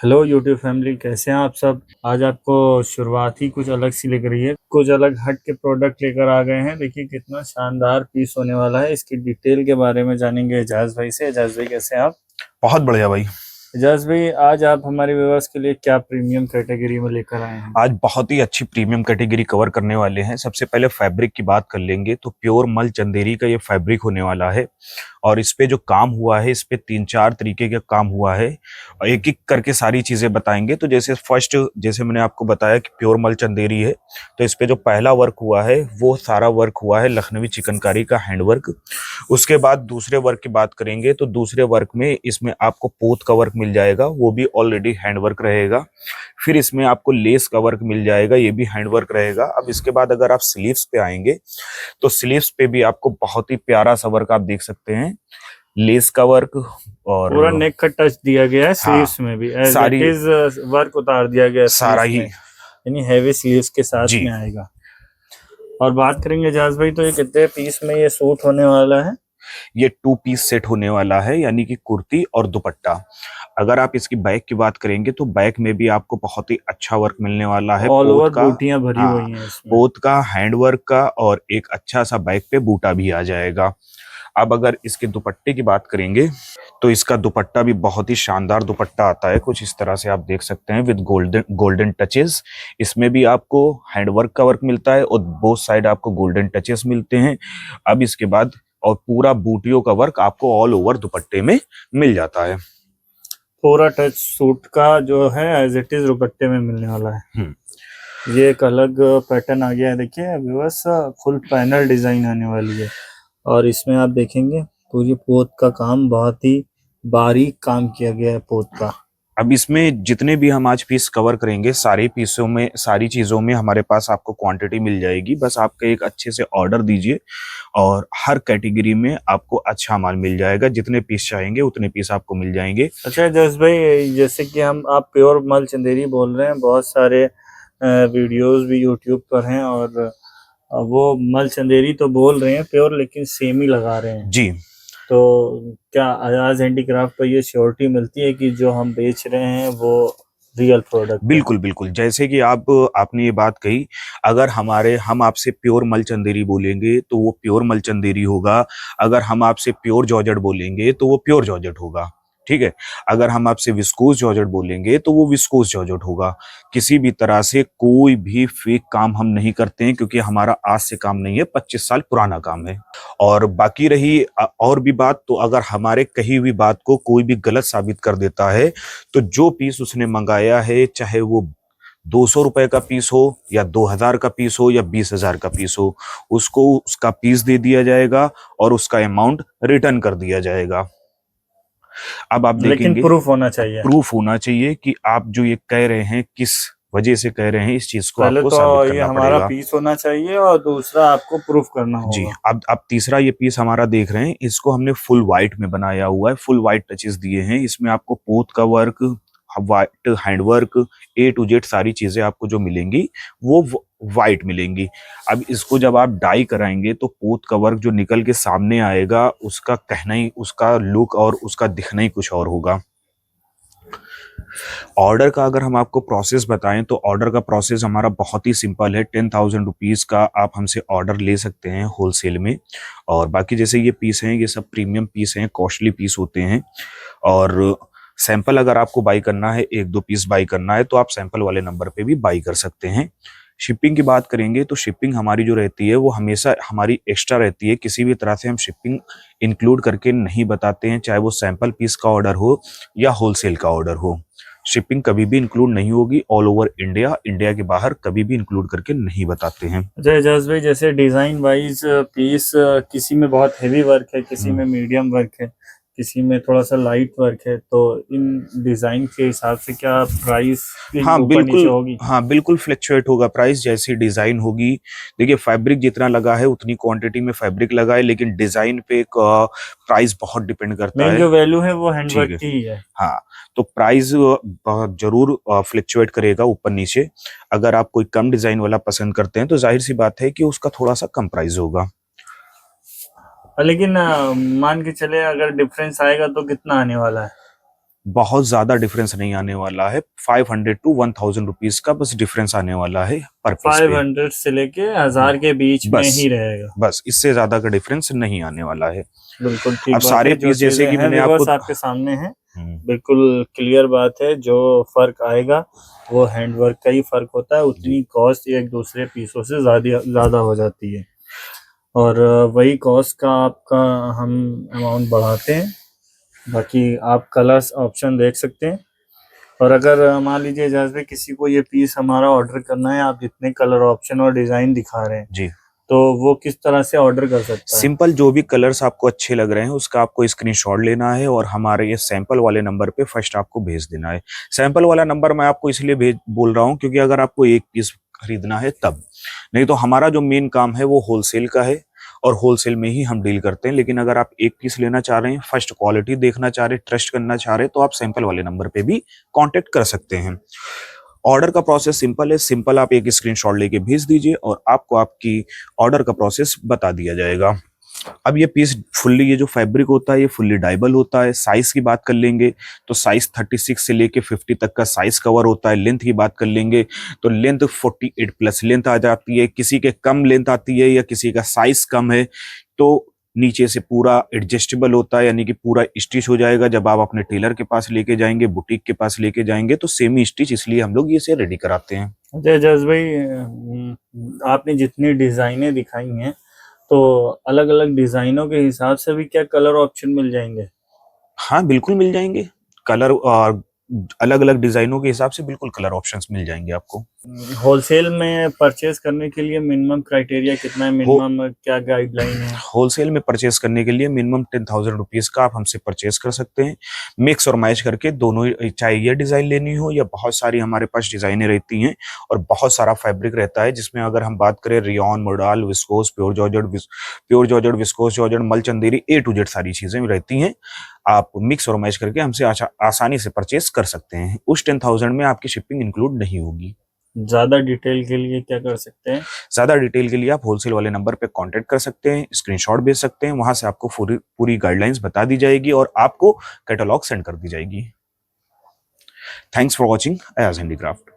Hello YouTube family, कैसे हैं आप सब। आज आपको शुरुआत ही कुछ अलग सी लग रही है। कुछ अलग हट के प्रोडक्ट लेकर आ गए हैं। देखिए कितना शानदार पीस होने वाला है। इसकी डिटेल के बारे में जानेंगे एजाज भाई से। एजाज भाई कैसे हैं आप। बहुत बढ़िया भाई। एजाज भाई, आज आप हमारे व्यूअर्स के लिए क्या प्रीमियम कैटेगरी में लेकर आए हैं। आज बहुत ही अच्छी प्रीमियम कैटेगरी कवर करने वाले हैं। सबसे पहले फैब्रिक की बात कर लेंगे तो प्योर मल चंदेरी का ये फैब्रिक होने वाला है। और इस पे जो काम हुआ है, इस पे 3-4 तरीके का काम हुआ है और एक एक करके सारी चीजें बताएंगे। तो जैसे फर्स्ट, जैसे मैंने आपको बताया कि प्योर मल चंदेरी है, तो इस पे जो पहला वर्क हुआ है वो सारा वर्क हुआ है लखनवी चिकनकारी का हैंडवर्क। उसके बाद दूसरे वर्क की बात करेंगे तो दूसरे वर्क में इसमें आपको पोत का वर्क मिल जाएगा, वो भी ऑलरेडी हैंडवर्क रहेगा। फिर इसमें आपको लेस का वर्क मिल जाएगा, ये भी हैंडवर्क रहेगा। अब इसके बाद अगर आप स्लीव्स पे आएंगे तो स्लीव्स पे भी आपको बहुत ही प्यारा सा वर्क आप देख सकते हैं, लेस का वर्क। और पूरा नेक का टच दिया गया है। हाँ, स्लीव्स में भी एज इट सारी इज वर्क उतार दिया गया है सारा स्लीव्स में, ही। यानी हैवी स्लीव्स के साथ जी, में आएगा। और बात करेंगे एजाज भाई, तो ये कितने पीस में ये सूट होने वाला है। ये 2 पीस सेट होने वाला है, यानी कि कुर्ती और दुपट्टा। अगर आप इसकी बैक की बात करेंगे तो बैक में भी आपको बहुत ही अच्छा वर्क मिलने वाला है, ऑल पोत ओवर का। बूटियां भरी हाँ, हुई हैं इसमें। पोत का, हैंडवर्क का, और एक अच्छा सा बैक पे बूटा भी आ जाएगा। अब अगर इसके दुपट्टे की बात करेंगे तो इसका दुपट्टा भी बहुत ही शानदार दुपट्टा आता है, कुछ इस तरह से आप देख सकते हैं, विद गोल्डन गोल्डन टचेस। इसमें भी आपको हैंडवर्क का वर्क मिलता है और बोथ साइड आपको गोल्डन टचेस मिलते हैं। अब इसके बाद और पूरा बूटियों का वर्क आपको ऑल ओवर दुपट्टे में मिल जाता है। पूरा टच सूट का जो है एज इट इज दुपट्टे में मिलने वाला है। ये एक अलग पैटर्न आ गया है। देखिए व्यूअर्स, फुल पैनल डिजाइन आने वाली है। और इसमें आप देखेंगे पूरी पोत का काम, बहुत ही बारीक काम किया गया है पोत का। अब इसमें जितने भी हम आज पीस कवर करेंगे, सारे पीसों में, सारी चीज़ों में हमारे पास आपको क्वांटिटी मिल जाएगी। बस आपका एक अच्छे से ऑर्डर दीजिए और हर कैटेगरी में आपको अच्छा माल मिल जाएगा। जितने पीस चाहेंगे उतने पीस आपको मिल जाएंगे। अच्छा जस भाई, जैसे कि आप प्योर मल चंदेरी बोल रहे हैं, बहुत सारे वीडियोस भी यूट्यूब पर हैं और वो मल चंदेरी तो बोल रहे हैं प्योर, लेकिन सेम ही लगा रहे हैं। जी, तो क्या अयाज हैंडीक्राफ्ट पर ये श्योरिटी मिलती है कि जो हम बेच रहे हैं वो रियल प्रोडक्ट है। बिल्कुल बिल्कुल। जैसे कि आपने ये बात कही, अगर हम आपसे प्योर मल चंदेरी बोलेंगे तो वो प्योर मल चंदेरी होगा। अगर हम आपसे प्योर जॉर्जेट बोलेंगे तो वो प्योर जॉर्जेट होगा। ठीक है। अगर हम आपसे विस्कोस जॉर्जेट बोलेंगे तो वो विस्कोस जॉर्जेट होगा। किसी भी तरह से कोई भी फेक काम हम नहीं करते हैं, क्योंकि हमारा आज से काम नहीं है, 25 साल पुराना काम है। और बाकी रही और भी बात, तो अगर हमारे कही हुई बात को कोई भी गलत साबित कर देता है तो जो पीस उसने मंगाया है, चाहे वो 200 रुपए का पीस हो या 2000 का पीस हो या 20,000 का पीस हो, उसको उसका पीस दे दिया जाएगा और उसका अमाउंट रिटर्न कर दिया जाएगा। अब आप लेकिन देखेंगे, प्रूफ होना चाहिए। प्रूफ होना चाहिए कि आप जो ये कह रहे हैं किस वजह से कह रहे हैं, इस चीज को पहले आपको तो साबित ये करना हमारा पड़ेगा। पीस होना चाहिए और दूसरा आपको प्रूफ करना जी, होगा। अब तीसरा ये पीस हमारा देख रहे हैं, इसको हमने फुल व्हाइट में बनाया हुआ है, फुल व्हाइट टचेस दिए हैं। इसमें आपको पोत का work, white handwork, A to Z सारी चीजें आपको जो मिलेंगी वो व्हाइट मिलेंगी। अब इसको जब आप डाई कराएंगे तो पोत का वर्क जो निकल के सामने आएगा, उसका कहना ही, उसका लुक और उसका दिखना ही कुछ और होगा। ऑर्डर का अगर हम आपको प्रोसेस बताएं तो ऑर्डर का प्रोसेस हमारा बहुत ही सिंपल है। 10,000 रुपीज़ का आप हमसे ऑर्डर ले सकते हैं होलसेल में। और बाकी जैसे ये पीस हैं, ये सब प्रीमियम पीस हैं, कॉस्टली पीस होते हैं। और सैंपल अगर आपको बाई करना है, 1-2 पीस बाई करना है, तो आप सैंपल वाले नंबर पे भी बाई कर सकते हैं। शिपिंग की बात करेंगे तो शिपिंग हमारी जो रहती है वो हमेशा हमारी एक्स्ट्रा रहती है। किसी भी तरह से हम शिपिंग इंक्लूड करके नहीं बताते हैं, चाहे वो सैंपल पीस का ऑर्डर हो या होलसेल का ऑर्डर हो। शिपिंग कभी भी इंक्लूड नहीं होगी। ऑल ओवर इंडिया, इंडिया के बाहर कभी भी इंक्लूड करके नहीं बताते हैं। अच्छा एजाज भाई, जैसे डिजाइन वाइज पीस किसी में बहुत हेवी वर्क है, किसी में मीडियम वर्क है, किसी में थोड़ा सा लाइट वर्क है, तो इन डिजाइन के हिसाब से क्या प्राइस हाँ ऊपर नीचे बिल्कुल, होगी। हाँ बिल्कुल फ्लक्चुएट होगा प्राइस, जैसी डिजाइन होगी। देखिए फैब्रिक जितना लगा है उतनी क्वांटिटी में फैब्रिक लगा है, लेकिन डिजाइन पे प्राइस बहुत डिपेंड करता मेन है। जो वैल्यू है वो ठीक हैंडवर्क है। की ही है। हाँ, तो प्राइस बहुत जरूर फ्लक्चुएट करेगा ऊपर नीचे। अगर आप कोई कम डिजाइन वाला पसंद करते हैं तो जाहिर सी बात है कि उसका थोड़ा सा कम प्राइस होगा। लेकिन मान के चले अगर डिफरेंस आएगा तो कितना आने वाला है। बहुत ज्यादा डिफरेंस नहीं आने वाला है, 500 to 1000 रुपीज का बस डिफरेंस आने वाला है पर पीस पे। 500 से लेके 1000 के बीच में बस ही रहेगा। बस इससे ज्यादा का डिफरेंस नहीं आने वाला है। बिल्कुल ठीक अब बात सारे है, जो पीस जैसे चीजें कि हैं मैंने आपको व्यूअर्स आपके सामने हैं, बिल्कुल क्लियर बात है। जो फर्क आएगा वो हैंडवर्क का ही फर्क होता है, उतनी कॉस्ट एक दूसरे पीसों से ज्यादा हो जाती है, और वही कॉस्ट का आपका हम अमाउंट बढ़ाते हैं। बाकी आप कलर्स ऑप्शन देख सकते हैं, और अगर मान लीजिए जैसे किसी को ये पीस हमारा ऑर्डर करना है, आप जितने कलर ऑप्शन और डिजाइन दिखा रहे हैं जी, तो वो किस तरह से ऑर्डर कर सकता है? सिंपल जो भी कलर्स आपको अच्छे लग रहे हैं उसका आपको स्क्रीनशॉट लेना है और हमारे ये सैंपल वाले नंबर पे फर्स्ट आपको भेज देना है। सैंपल वाला नंबर मैं आपको इसलिए बोल रहा हूँ क्योंकि अगर आपको एक पीस खरीदना है तब, नहीं तो हमारा जो मेन काम है वो होलसेल का है और होलसेल में ही हम डील करते हैं। लेकिन अगर आप एक पीस लेना चाह रहे हैं, फर्स्ट क्वालिटी देखना चाह रहे हैं, ट्रस्ट करना चाह रहे हैं, तो आप सैंपल वाले नंबर पे भी कांटेक्ट कर सकते हैं। ऑर्डर का प्रोसेस सिंपल है, सिंपल आप एक स्क्रीनशॉट लेके भेज दीजिए और आपको आपकी ऑर्डर का प्रोसेस बता दिया जाएगा। अब ये पीस फुल्ली, ये जो फैब्रिक होता है ये फुल्ली डाइबल होता है। साइज की बात कर लेंगे तो साइज 36 से लेके 50 तक का साइज कवर होता है। लेंथ की बात कर लेंगे तो लेंथ 48 प्लस लेंथ आ जाती है। किसी के कम लेंथ आती है या किसी का साइज कम है तो नीचे से पूरा एडजस्टेबल होता है, यानी कि पूरा स्टिच हो जाएगा। जब आप अपने टेलर के पास लेके जाएंगे, बुटीक के पास लेके जाएंगे तो सेमी स्टिच, इसलिए हम लोग ये से रेडी कराते हैं। जज भाई, आपने जितनी डिजाइनें दिखाई हैं तो अलग अलग डिजाइनों के हिसाब से भी क्या कलर ऑप्शन मिल जाएंगे? हाँ बिल्कुल मिल जाएंगे, कलर और अलग अलग डिजाइनों के हिसाब से बिल्कुल कलर ऑप्शंस मिल जाएंगे आपको। होलसेल में परचेज करने के लिए मिनिमम क्राइटेरिया कितना है, मिनिमम क्या गाइडलाइन है? होलसेल में परचेस करने के लिए मिनिमम 10,000 रुपीज का आप हमसे परचेस कर सकते हैं, मिक्स और मैच करके दोनों, चाहे ये डिजाइन लेनी हो या बहुत सारी हमारे पास डिजाइनें रहती हैं और बहुत सारा फैब्रिक रहता है, जिसमें अगर हम बात करें rayon, modal, viscose, pure georgette, viscose georgette, मलचंदेरी, A to Z सारी चीजें रहती हैं। आप मिक्स और मैच करके हमसे आसानी से परचेस कर सकते हैं। उस 10,000 में आपकी शिपिंग इंक्लूड नहीं होगी। ज्यादा डिटेल के लिए क्या कर सकते हैं? ज्यादा डिटेल के लिए आप होलसेल वाले नंबर पे कांटेक्ट कर सकते हैं, स्क्रीनशॉट भेज सकते हैं, वहां से आपको पूरी गाइडलाइंस बता दी जाएगी और आपको कैटलॉग सेंड कर दी जाएगी। Thanks for watching Ayaz handicraft.